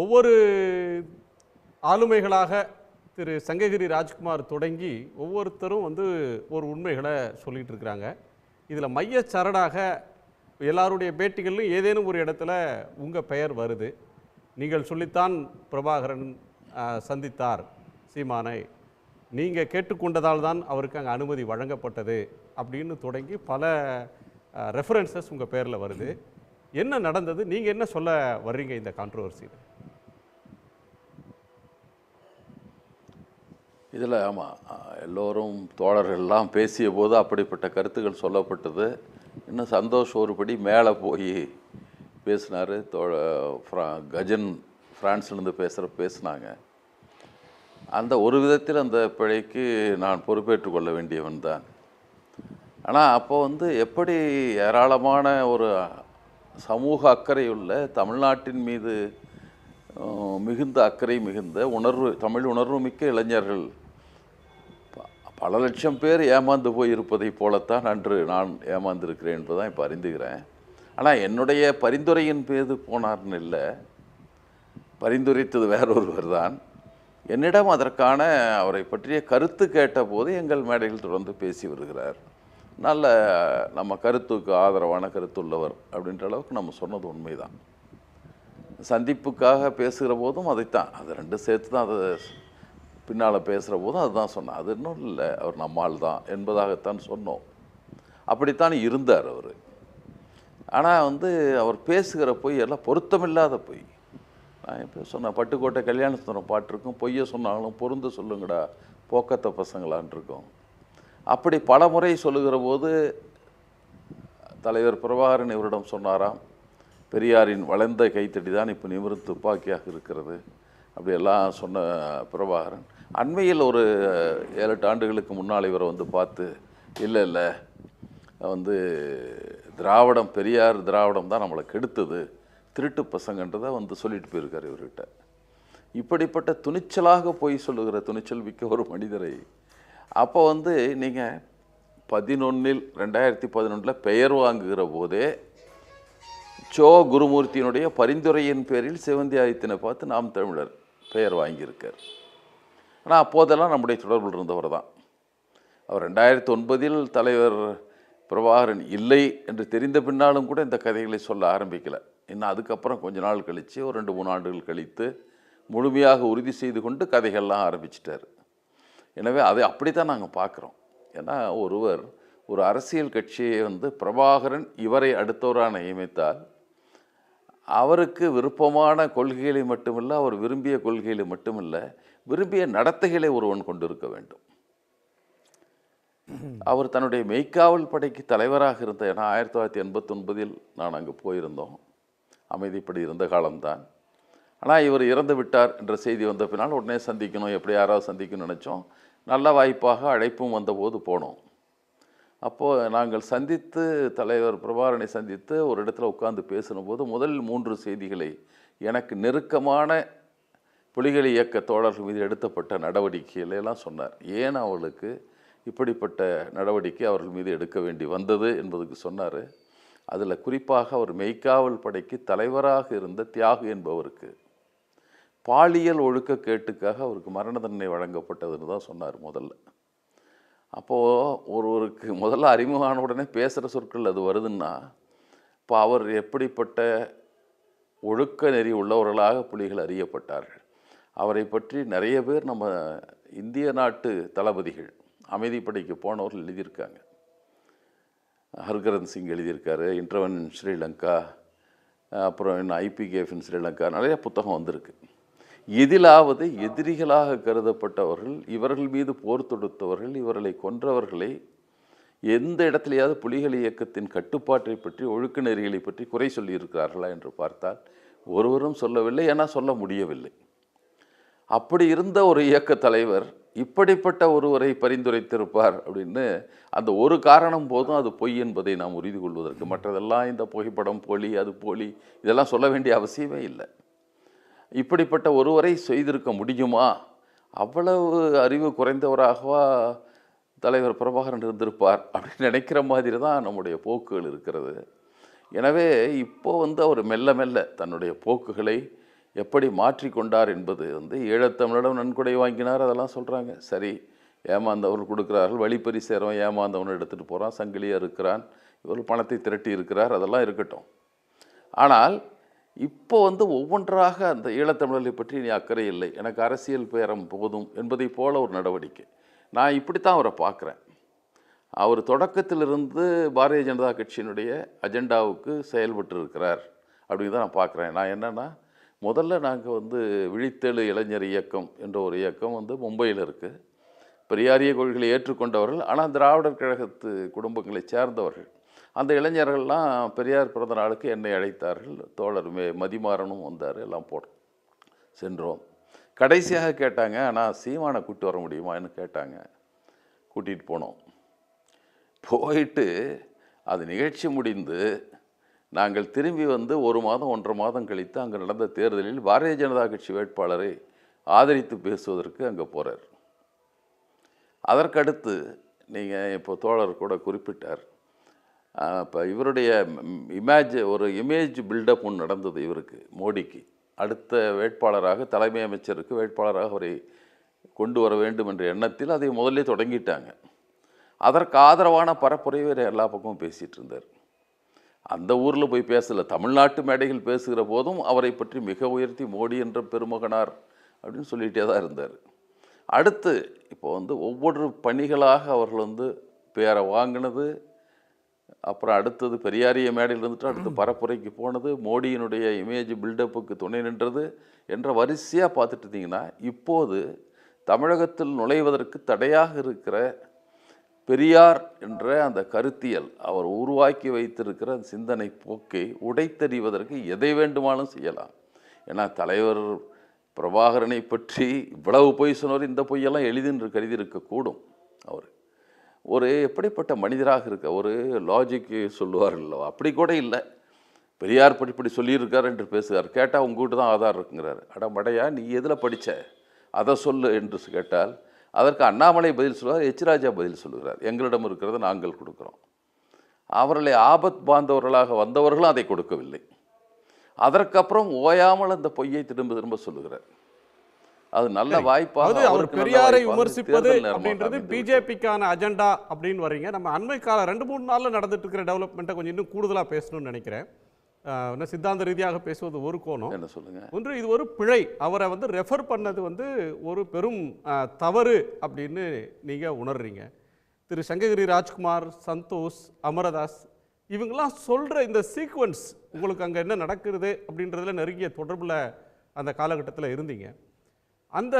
ஒவ்வொரு ஆளுமைகளாக திரு சங்ககிரி ராஜ்குமார் தொடங்கி ஒவ்வொருத்தரும் ஒரு உண்மைகளை சொல்லிட்டு இருக்கிறாங்க. இதில் மையச்சரடாக எல்லாருடைய பேட்டிகளிலும் ஏதேனும் ஒரு இடத்துல உங்கள் பெயர் வருது. நீங்கள் சொல்லித்தான் பிரபாகரன் சந்தித்தார் சீமானை, நீங்கள் கேட்டுக்கொண்டதால் தான் அவருக்கு அங்கே அனுமதி வழங்கப்பட்டது அப்படின்னு தொடங்கி பல ரெஃபரன்சஸ் உங்கள் பேரில் வருது. என்ன நடந்தது? நீங்கள் என்ன சொல்ல வர்றீங்க இந்த கான்ட்ரோவர்சியில்? இதில் ஆமாம், எல்லோரும் தோழர்கள்லாம் பேசிய போது அப்படிப்பட்ட கருத்துக்கள் சொல்லப்பட்டது. இன்னும் சந்தோஷ் ஒருபடி மேலே போய் பேசினார். கஜன் ஃப்ரான்ஸ்லேருந்து பேசினாங்க. அந்த ஒரு விதத்தில் அந்த பிழைக்கு நான் பொறுப்பேற்று கொள்ள வேண்டியவன் தான். ஆனால் அப்போ எப்படி ஏராளமான ஒரு சமூக அக்கறையுள்ள, தமிழ்நாட்டின் மீது மிகுந்த அக்கறை மிகுந்த தமிழ் உணர்வு மிக்க இளைஞர்கள் பல லட்சம் பேர் ஏமாந்து போயிருப்பதை போலத்தான் அன்று நான் ஏமாந்திருக்கிறேன் என்பதுதான் இப்போ அறிந்துகிறேன். ஆனால் என்னுடைய பரிந்துரையின் மீது போனார்னு இல்லை, பரிந்துரைத்தது வேறொருவர் தான். என்னிடம் அதற்கான அவரை பற்றிய கருத்து கேட்டபோது எங்கள் மேடையில் தொடர்ந்து பேசி வருகிறார். நல்ல நம்ம கருத்துக்கு ஆதரவான கருத்துள்ளவர் அப்படின்ற அளவுக்கு நம்ம சொன்னது உண்மைதான். சந்திப்புக்காக பேசுகிற போதும் அதைத்தான், அது ரெண்டு சேர்த்து தான் அதை பின்னால் பேசுகிற போதும் அதுதான் சொன்னேன். அது இன்னும் இல்லை, அவர் நம்மால் தான் என்பதாகத்தான் சொன்னோம். அப்படித்தான் இருந்தார் அவர். ஆனால் அவர் பேசுகிற பொய் எல்லாம் பொருத்தமில்லாத பொய். நான் இப்போ சொன்னேன், பட்டுக்கோட்டை கல்யாணசுந்தரம் பாட்டிருக்கும், பொய்யை சொன்னாலும் பொருந்து சொல்லுங்கடா போக்கத்த பசங்களான் இருக்கும். அப்படி பல முறை சொல்லுகிற போது தலைவர் பிரபாகரன் இவரிடம் சொன்னாராம், பெரியாரின் வளர்ந்த கைத்தடி தான் இப்போ நிமிர்ந்து துப்பாக்கியாக இருக்கிறது அப்படியெல்லாம் சொன்ன பிரபாகரன் அண்மையில் ஒரு 7-8 ஆண்டுகளுக்கு முன்னால் இவரை பார்த்து, இல்லை இல்லை திராவிடம், பெரியார் திராவிடம் தான் நம்மளை கெடுத்தது, திருட்டு பசங்கன்றதை சொல்லிட்டு போயிருக்கார் இவர்கிட்ட. இப்படிப்பட்ட துணிச்சலாக போய் சொல்லுகிற துணிச்சல் மிக்க ஒரு மனிதரை அப்போ நீங்கள் 2011 பெயர் வாங்குகிற போதே குருமூர்த்தியினுடைய பரிந்துரையின் பேரில் சிவந்தி ஆதித்தனை பார்த்து நாம் தமிழர் பெயர் வாங்கியிருக்கார். ஆனால் அப்போதெல்லாம் நம்முடைய தொடர்பில் இருந்தவர் தான். அவர் 2009 தலைவர் பிரபாகரன் இல்லை என்று தெரிந்த பின்னாலும் கூட இந்த கதைகளை சொல்ல ஆரம்பிக்கலை. இன்னும் அதுக்கப்புறம் கொஞ்ச நாள் கழித்து, ஒரு 2-3 ஆண்டுகள் கழித்து முழுமையாக உறுதி செய்து கொண்டு கதைகள்லாம் ஆரம்பிச்சிட்டார். எனவே அதை அப்படித்தான் நாங்கள் பார்க்குறோம். ஏன்னா ஒரு அரசியல் கட்சியை பிரபாகரன் இவரை அடுத்தவராக நியமித்தால் அவருக்கு விருப்பமான கொள்கைகளை மட்டுமில்லை, அவர் விரும்பிய கொள்கைகளை மட்டுமில்லை, விரும்பிய நடத்தைகளை ஒருவன் கொண்டிருக்க வேண்டும். அவர் தன்னுடைய மெய்க்காவல் படைக்கு தலைவராக இருந்த, ஏன்னா 1989 நான் அங்கே போயிருந்தோம், அமைதிப்படி இருந்த காலம்தான். ஆனால் இவர் இறந்து விட்டார் என்ற செய்தி வந்த பின்னால் உடனே சந்திக்கணும், எப்படி யாராவது சந்திக்கணும்னு நினச்சோம். நல்ல வாய்ப்பாக அழைப்பும் வந்தபோது போனோம். அப்போது நாங்கள் சந்தித்து, தலைவர் பிரபாகரனை சந்தித்து ஒரு இடத்துல உட்கார்ந்து பேசினபோது முதல் 3 செய்திகளை எனக்கு நெருக்கமான புலிகள் இயக்க தோழர்கள் மீது எடுத்தப்பட்ட நடவடிக்கைகளெல்லாம் சொன்னார். ஏன் அவர்களுக்கு இப்படிப்பட்ட நடவடிக்கை அவர்கள் மீது எடுக்க வேண்டி வந்தது என்பதுக்கு சொன்னார். அதில் குறிப்பாக அவர் மெய்க்காவல் படைக்கு தலைவராக இருந்த தியாகு என்பவருக்கு பாலியல் ஒழுக்க கேட்டுக்காக அவருக்கு மரண தண்டனை வழங்கப்பட்டதுன்னு தான் சொன்னார் முதல்ல. அப்போது ஒருவருக்கு முதல்ல அறிமுகமான உடனே பேசுகிற சொற்கள் அது வருதுன்னா, இப்போ அவர் எப்படிப்பட்ட ஒழுக்க நெறி உள்ளவர்களாக புலிகள் அறியப்பட்டார்கள். அவரை பற்றி நிறைய பேர் நம்ம இந்திய நாட்டு தளபதிகள், அமைதிப்படைக்கு போனவர்கள் எழுதியிருக்காங்க. ஹர்கரன் சிங் எழுதியிருக்காரு, இன்டர்வன் ஸ்ரீலங்கா, அப்புறம் IPKF இன் ஸ்ரீலங்கா, நிறைய புத்தகம் வந்திருக்கு. எதிலாவது எதிரிகளாக கருதப்பட்டவர்கள், இவர்கள் மீது போர் தொடுத்தவர்கள், இவர்களை கொன்றவர்களை எந்த இடத்துலையாவது புலிகள் இயக்கத்தின் கட்டுப்பாட்டை பற்றி, ஒழுக்க நெறிகளை பற்றி குறை சொல்லியிருக்கிறார்களா என்று பார்த்தால் ஒருவரும் சொல்லவில்லை. ஏன்னா சொல்ல முடியவில்லை. அப்படி இருந்த ஒரு இயக்க தலைவர் இப்படிப்பட்ட ஒருவரை பரிந்துரைத்திருப்பார் அப்படின்னு அந்த ஒரு காரணம் போதும் அது பொய் என்பதை நாம் உறுதி கொள்வதற்கு. மற்றதெல்லாம் இந்த புகைப்படம் போலி, அது போலி, இதெல்லாம் சொல்ல வேண்டிய அவசியமே இல்லை. இப்படிப்பட்ட ஒருவரை செய்திருக்க முடியுமா? அவ்வளவு அறிவு குறைந்தவராகவா தலைவர் பிரபாகரன் இருந்திருப்பார் அப்படின்னு நினைக்கிற மாதிரி தான் நம்முடைய போக்குகள் இருக்கிறது. எனவே இப்போ அவர் மெல்ல மெல்ல தன்னுடைய போக்குகளை எப்படி மாற்றிக்கொண்டார் என்பது வந்து ஈழத்தமிழிடம் நன்கொடை வாங்கினார், அதெல்லாம் சொல்கிறாங்க. சரி, ஏமாந்தவர்கள் கொடுக்குறார்கள், வழிப்பறி சேரவன் ஏமாந்தவனை எடுத்துகிட்டு போகிறான், சங்கிலியாக இருக்கிறான், இவர் பணத்தை திரட்டி இருக்கிறார், அதெல்லாம் இருக்கட்டும். ஆனால் இப்போ வந்து ஒவ்வொன்றாக அந்த ஈழத்தமிழரை பற்றி நீ அக்கறை இல்லை, எனக்கு அரசியல் பேரம் போதும் என்பதை போல ஒரு நடவடிக்கை. நான் இப்படித்தான் அவரை பார்க்குறேன். அவர் தொடக்கத்திலிருந்து பாரதிய ஜனதா கட்சியினுடைய அஜெண்டாவுக்கு செயல்பட்டு இருக்கிறார் அப்படின்னு தான் நான் பார்க்குறேன். நான் என்னென்னா, முதல்ல நாங்கள் வந்து விழித்தெழு இளைஞர் இயக்கம் என்ற ஒரு இயக்கம் வந்து மும்பையில் இருக்குது. பெரியாரிய கொள்கைகளை ஏற்றுக்கொண்டவர்கள், ஆனால் திராவிடர் கழகத்து குடும்பங்களை சேர்ந்தவர்கள். அந்த இளைஞர்கள்லாம் பெரியார் பிறந்த நாளுக்கு என்னை அழைத்தார்கள். தோழர் மதிமாறனும் வந்தார், எல்லாம் சென்றோம். கடைசியாக கேட்டாங்க, ஆனால் சீமானை கூப்பிட்டு வர முடியுமான்னு கேட்டாங்க. கூட்டிகிட்டு போனோம். போயிட்டு அது நிகழ்ச்சி முடிந்து நாங்கள் திரும்பி வந்து 1 மாதம் 1.5 மாதம் கழித்து அங்கே நடந்த தேர்தலில் பாரதிய ஜனதா கட்சி வேட்பாளரை ஆதரித்து பேசுவதற்கு அங்கே போகிறார். அதற்கடுத்து நீங்கள் இப்போ தோழர் கூட குறிப்பிட்டார், இப்போ இவருடைய இமேஜ் பில்டப் ஒன்று நடந்தது இவருக்கு, மோடிக்கு. அடுத்த வேட்பாளராக, தலைமை அமைச்சருக்கு வேட்பாளராக அவரை கொண்டு வர வேண்டும் என்ற எண்ணத்தில் அதை முதல்ல தொடங்கிட்டாங்க. அதற்கு ஆதரவான பரப்புரை வேறு எல்லா பக்கமும் பேசிகிட்டு இருந்தார். அந்த ஊரில் போய் பேசலை, தமிழ்நாட்டு மேடைகள் பேசுகிற போதும் அவரை பற்றி மிக உயர்த்தி மோடி என்ற பெருமகனார் அப்படின்னு சொல்லிகிட்டே தான் இருந்தார். அடுத்து இப்போ வந்து ஒவ்வொரு பணிகளாக அவர்கள் வந்து பேரை வாங்கினது, அப்புறம் அடுத்தது பெரியாரிய மேடையில் இருந்துட்டு அடுத்து பரப்புரைக்கு போனது, மோடியினுடைய இமேஜ் பில்டப்புக்கு துணை நின்றது என்ற வரிசையாக பார்த்துட்டு இருந்தீங்கன்னா, இப்போது தமிழகத்தில் நுழைவதற்கு தடையாக இருக்கிற பெரியார் என்ற அந்த கருத்தியல், அவர் உருவாக்கி வைத்திருக்கிற அந்த சிந்தனை போக்கை உடைத்தறிவதற்கு எதை வேண்டுமானாலும் செய்யலாம். ஏன்னா தலைவர் பிரபாகரனை பற்றி இவ்வளவு பொய் சொன்னவர், இந்த பொய்யெல்லாம் எளிதென்று கருதி இருக்கக்கூடும். அவர் ஒரு எப்படிப்பட்ட மனிதராக இருக்க, ஒரு லாஜிக்கு சொல்லுவார் இல்லவா, அப்படி கூட இல்லை. பெரியார் பற்றி இப்படி சொல்லியிருக்கார் என்று பேசுகிறார். கேட்டால் உங்ககிட்ட தான் ஆதாரம் இருக்குங்கிறார். அடமடையா, நீ எதில் படித்த, அதை சொல்லு என்று கேட்டால் அதற்கு அண்ணாமலை பதில் சொல்லுவார், ராஜா பதில் சொல்லுகிறார், எங்களிடம் இருக்கிறத நாங்கள் கொடுக்குறோம். அவர்களை ஆபத் பாந்தவர்களாக வந்தவர்களும் அதை கொடுக்கவில்லை. அதற்கப்புறம் ஓயாமல் அந்த பொய்யை திரும்ப திரும்ப சொல்லுகிறார். அது நல்ல வாய்ப்பாக, அவர் பெரியாரை விமர்சிப்பது அப்படின்றது பிஜேபிக்கான அஜெண்டா அப்படின்னு வரீங்க. நம்ம அண்மை கால 2-3 நாளில் நடந்துட்டு இருக்கிற டெவலப்மெண்ட்டை கொஞ்சம் இன்னும் கூடுதலாக பேசணும்னு நினைக்கிறேன். சித்தாந்த ரீதியாக பேசுவது ஒரு கோணம், என்ன சொல்லுங்க, ஒன்று இது ஒரு பிழை, அவரை வந்து ரெஃபர் பண்ணது வந்து ஒரு பெரும் தவறு அப்படின்னு நீங்கள் உணர்றீங்க. திரு சங்ககிரி ராஜ்குமார், சந்தோஷ், அமரதாஸ் இவங்கெல்லாம் சொல்கிற இந்த சீக்வன்ஸ், உங்களுக்கு அங்கே என்ன நடக்கிறது அப்படின்றதுல நெருங்கிய தொடர்பில் அந்த காலகட்டத்தில் இருந்தீங்க. அந்த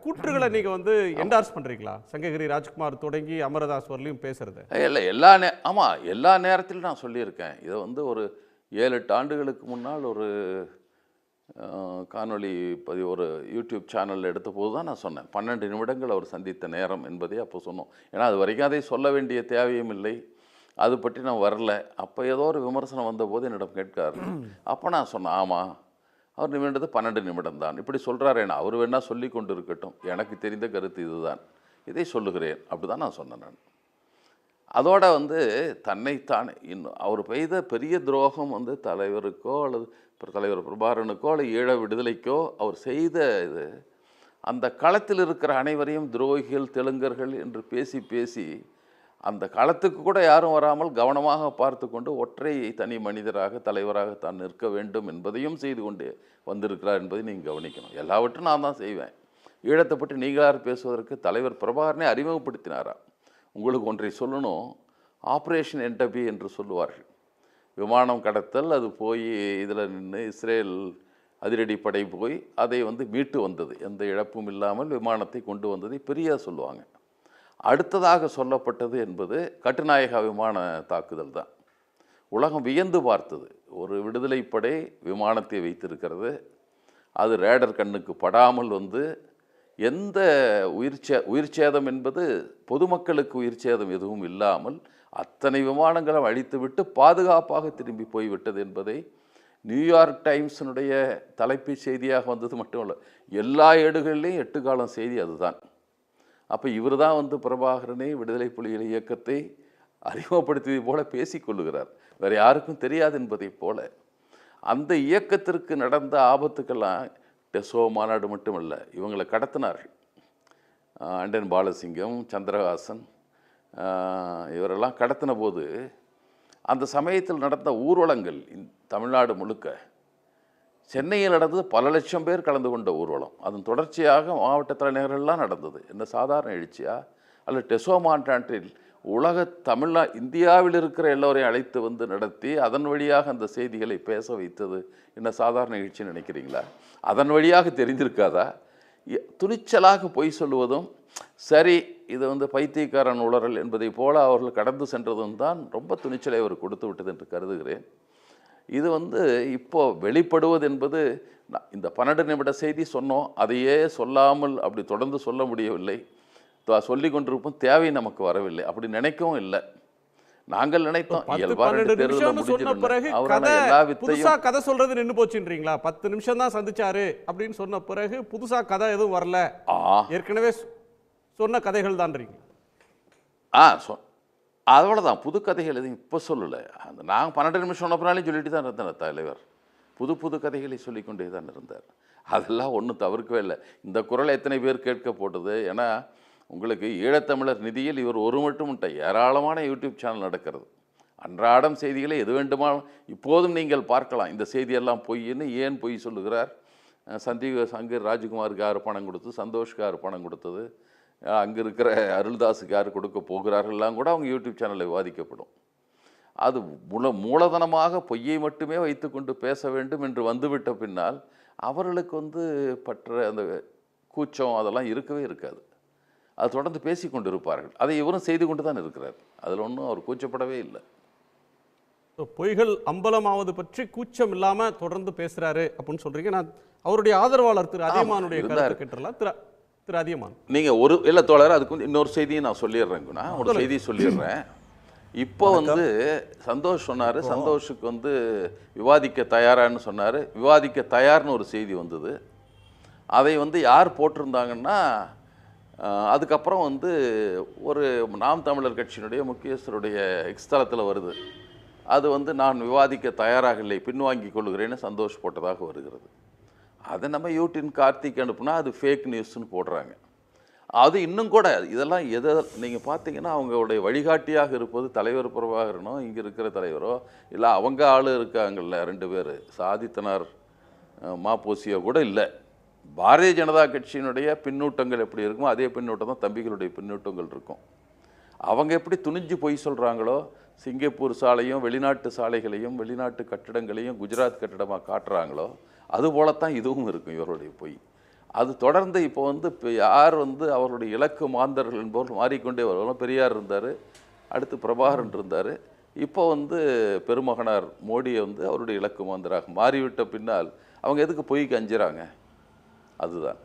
கூற்றுகளை நீங்கள் வந்து என்டார்ஸ் பண்ணுறீங்களா? சங்ககிரி ராஜ்குமார் தொடங்கி அமரதாஸ் வரலையும் பேசுறது இல்லை, ஆமாம், எல்லா நேரத்திலும் நான் சொல்லியிருக்கேன். இதை வந்து ஒரு 7-8 ஆண்டுகளுக்கு முன்னால் ஒரு காணொளி பதிவு ஒரு யூடியூப் சேனலில் எடுத்த போது தான் நான் சொன்னேன். 12 நிமிடங்கள் அவர் சந்தித்த நேரம் என்பதை அப்போ சொன்னோம். ஏன்னா அது வரைக்கும் அதை சொல்ல வேண்டிய தேவையும் இல்லை, அது பற்றி நான் வரல. அப்போ ஏதோ ஒரு விமர்சனம் வந்தபோது என்னிடம் கேட்கார். அப்போ நான் சொன்னேன், ஆமாம், அவர் நிமிடது 12 நிமிடம் தான், இப்படி சொல்கிறார். ஏன்னா அவர் வேணால் சொல்லி கொண்டு இருக்கட்டும், எனக்கு தெரிந்த கருத்து இதுதான், இதை சொல்லுகிறேன், அப்படி தான் நான் சொன்னேன். நான் அதோட வந்து தன்னைத்தானே இன்னும் அவர் பெய்த பெரிய துரோகம் வந்து தலைவருக்கோ அல்லது தலைவர் பிரபாகரனுக்கோ அல்லது ஈழ விடுதலைக்கோ அவர் செய்த இது, அந்த களத்தில் இருக்கிற அனைவரையும் துரோகிகள், தெலுங்கர்கள் என்று பேசி பேசி அந்த களத்துக்கு கூட யாரும் வராமல் கவனமாக பார்த்து கொண்டு ஒற்றை தனி மனிதராக தலைவராக தான் நிற்க வேண்டும் என்பதையும் செய்து கொண்டு வந்திருக்கிறார் என்பதை நீங்கள் கவனிக்கணும். எல்லாவற்றும் நான் தான் செய்வேன். ஈழத்தை பற்றி நீங்களார் பேசுவதற்கு தலைவர் பிரபாகரனை அறிமுகப்படுத்தினாரா? உங்களுக்கு ஒன்றை சொல்லணும், ஆப்ரேஷன் என்டபி என்று சொல்லுவார்கள். விமானம் கடத்தல், அது போய் இதில் நின்று இஸ்ரேல் அதிரடிப்படை போய் அதை வந்து மீட்டு வந்தது, எந்த இழப்பும் இல்லாமல் விமானத்தை கொண்டு வந்ததை பெரியா சொல்லுவாங்க. அடுத்ததாக சொல்லப்பட்டது என்பது கட்டுநாயகா விமான தாக்குதல் தான். உலகம் வியந்து பார்த்தது. ஒரு விடுதலைப்படை விமானத்தை வைத்திருக்கிறது, அது ரேடர் கண்ணுக்கு படாமல் வந்து எந்த உயிர் சேதம் என்பது பொதுமக்களுக்கு உயிர் சேதம் எதுவும் இல்லாமல் அத்தனை விமானங்களும் அழித்துவிட்டு பாதுகாப்பாக திரும்பி போய்விட்டது என்பதை நியூயார்க் டைம்ஸினுடைய தலைப்பு செய்தியாக வந்தது மட்டுமல்ல, எல்லா ஏடுகளிலையும் 8 காலம் செய்தி அதுதான். அப்போ இவர் தான் வந்து பிரபாகரனை, விடுதலை புலிகள் இயக்கத்தை அறிமுகப்படுத்தியது போல பேசிக்கொள்ளுகிறார், வேறு யாருக்கும் தெரியாது என்பதை போல. அந்த இயக்கத்திற்கு நடந்த ஆபத்துக்கெல்லாம் டெசோ மாநாடு மட்டுமல்ல, இவங்களை கடத்தினார்கள். அண்டன் பாலசிங்கம், சந்திரஹாசன் இவரெல்லாம் கடத்தின போது அந்த சமயத்தில் நடந்த ஊர்வலங்கள் தமிழ்நாடு முழுக்க, சென்னையில் நடந்தது பல லட்சம் பேர் கலந்து கொண்ட ஊர்வலம். அதன் தொடர்ச்சியாக மாவட்ட தலைநகரெல்லாம் நடந்தது. என்ன சாதாரண எழுச்சியா? அல்ல டெசோ மாநாட்டில் உலக இந்தியாவில் இருக்கிற எல்லோரையும் அழைத்து வந்து நடத்தி அதன் வழியாக அந்த செய்திகளை பேச வைத்தது என்ன சாதாரண எழுச்சின்னு நினைக்கிறீங்களா? அதன் வழியாக தெரிந்திருக்காதா? துணிச்சலாக பொய் சொல்லுவதும் சரி, இது வந்து பைத்தியக்காரன் உளறல் என்பதை போல அவர்கள் கடந்து சென்றதும் தான் ரொம்ப துணிச்சலை அவர் கொடுத்து விட்டது என்று கருதுகிறேன். இது வந்து இப்போ வெளிப்படுவது என்பது, இந்த 12 நிமிட செய்தி சொன்னோம், அதையே சொல்லாமல் அப்படி தொடர்ந்து சொல்ல முடியவில்லை, சொல்லி கொண்டிருப்போம், தேவை நமக்கு வரவில்லை, அப்படி நினைக்கவும் இல்லை. நாங்கள் நினைத்தோம் புதுசா கதை சொல்றது நின்று போச்சுன்றீங்களா? 10 நிமிஷம் தான் சந்திச்சாரு அப்படின்னு சொன்ன பிறகு புதுசா கதை எதுவும் வரல, ஏற்கனவே சொன்ன கதைகள் தான்றீங்க. அவ்வளோதான், புது கதைகள் எதுவும் இப்போ சொல்லலை. அந்த நாங்கள் 12 நிமிஷம் சொன்னப்பனாலே சொல்லிட்டு தான் இருந்தேன். தலைவர் புது கதைகளை சொல்லிக்கொண்டே தான் இருந்தார். அதெல்லாம் ஒன்றும் தவிர்க்கவே இல்லை. இந்த குரலை எத்தனை பேர் கேட்க போட்டது? ஏன்னா உங்களுக்கு ஈழத்தமிழர் நிதியில் இவர் ஒரு மட்டும் ஏராளமான யூடியூப் சேனல் நடக்கிறது. அன்றாடம் செய்திகளை எது வேண்டுமானாலும் இப்போதும் நீங்கள் பார்க்கலாம். இந்த செய்தியெல்லாம் பொய்ன்னு ஏன் பொய் சொல்லுகிறார்? சங்கர் ராஜ்குமாருக்கு யார் பணம் கொடுத்து, சந்தோஷ்க்கு யார் பணம் கொடுத்தது, அங்கே இருக்கிற அருள்தாஸுக்கு யார் கொடுக்க போகிறார்கள்லாம் கூட அவங்க யூடியூப் சேனலில் விவாதிக்கப்படும். அது மூலதனமாக பொய்யை மட்டுமே வைத்துக்கொண்டு பேச வேண்டும் என்று வந்துவிட்ட பின்னால் அவர்களுக்கு வந்து அந்த கூச்சம் அதெல்லாம் இருக்கவே இருக்காது. அது தொடர்ந்து பேசி கொண்டு இருப்பார்கள். அதை இவரும் செய்து கொண்டு தான் இருக்கிறார். அதில் ஒன்றும் அவர் கூச்சப்படவே இல்லை. பொய்கள் அம்பலமாவது பற்றி கூச்சம் இல்லாமல் தொடர்ந்து பேசுகிறாரு அப்படின்னு சொல்கிறீங்க. நான் அவருடைய ஆதரவாளர் திரு அதியமானுடைய கருத்து கேட்டுறலாம். திரு அதியமான், நீங்கள் ஒரு இல்லை தோழர், அதுக்கு வந்து இன்னொரு செய்தியை நான் சொல்லிடுறேங்கண்ணா. ஒரு செய்தி சொல்லிடுறேன். இப்போ வந்து சந்தோஷ் சொன்னார், சந்தோஷுக்கு வந்து விவாதிக்க தயாரான்னு சொன்னார். விவாதிக்க தயார்னு ஒரு செய்தி வந்தது. அதை வந்து யார் போட்டிருந்தாங்கன்னா, அதுக்கப்புறம் வந்து ஒரு நாம் தமிழர் கட்சியினுடைய முக்கியஸ்தருடைய எக்ஸ்தலத்தில் வருது. அது வந்து நான் விவாதிக்க தயாராக இல்லை, பின்வாங்கி கொள்கிறேன்னு சந்தோஷ் போட்டதாக வருகிறது. அதை நம்ம யூடின் கார்த்திக் அனுப்புனா அது ஃபேக் நியூஸ்ன்னு போடுறாங்க. அது இன்னும் கூட இதெல்லாம் நீங்கள் பார்த்தீங்கன்னா அவங்களுடைய வழிகாட்டியாக இருப்பது தலைவர் பிரபாகரனோ இங்கே இருக்கிற தலைவரோ இல்லை அவங்க ஆள் இருக்காங்கல்ல 2 பேர், சாதித்தனார் மாப்போசியோ கூட இல்லை. பாரதிய ஜனதா கட்சியினுடைய பின்னூட்டங்கள் எப்படி இருக்குமோ அதே பின்னூட்டம் தான் தம்பிகளுடைய பின்னூட்டங்கள் இருக்கும். அவங்க எப்படி துணிஞ்சு பொய் சொல்கிறாங்களோ, சிங்கப்பூர் சாலையும் வெளிநாட்டு சாலைகளையும் வெளிநாட்டு கட்டிடங்களையும் குஜராத் கட்டிடமாக காட்டுறாங்களோ அதுபோலத்தான் இதுவும் இருக்கும் இவருடைய பொய். அது தொடர்ந்து இப்போ வந்து யார் வந்து அவருடைய இலக்கு மாந்தர்கள் என்பவர்கள் மாறிக்கொண்டே வருவாங்க. பெரியார் இருந்தார், அடுத்து பிரபாகரன் இருந்தார், இப்போ வந்து பெருமகனார் மோடியை வந்து அவருடைய இலக்கு மாந்தராக மாறிவிட்ட பின்னால் அவங்க எதுக்கு பொய்க்கு அஞ்சுறாங்க? அதுதான்.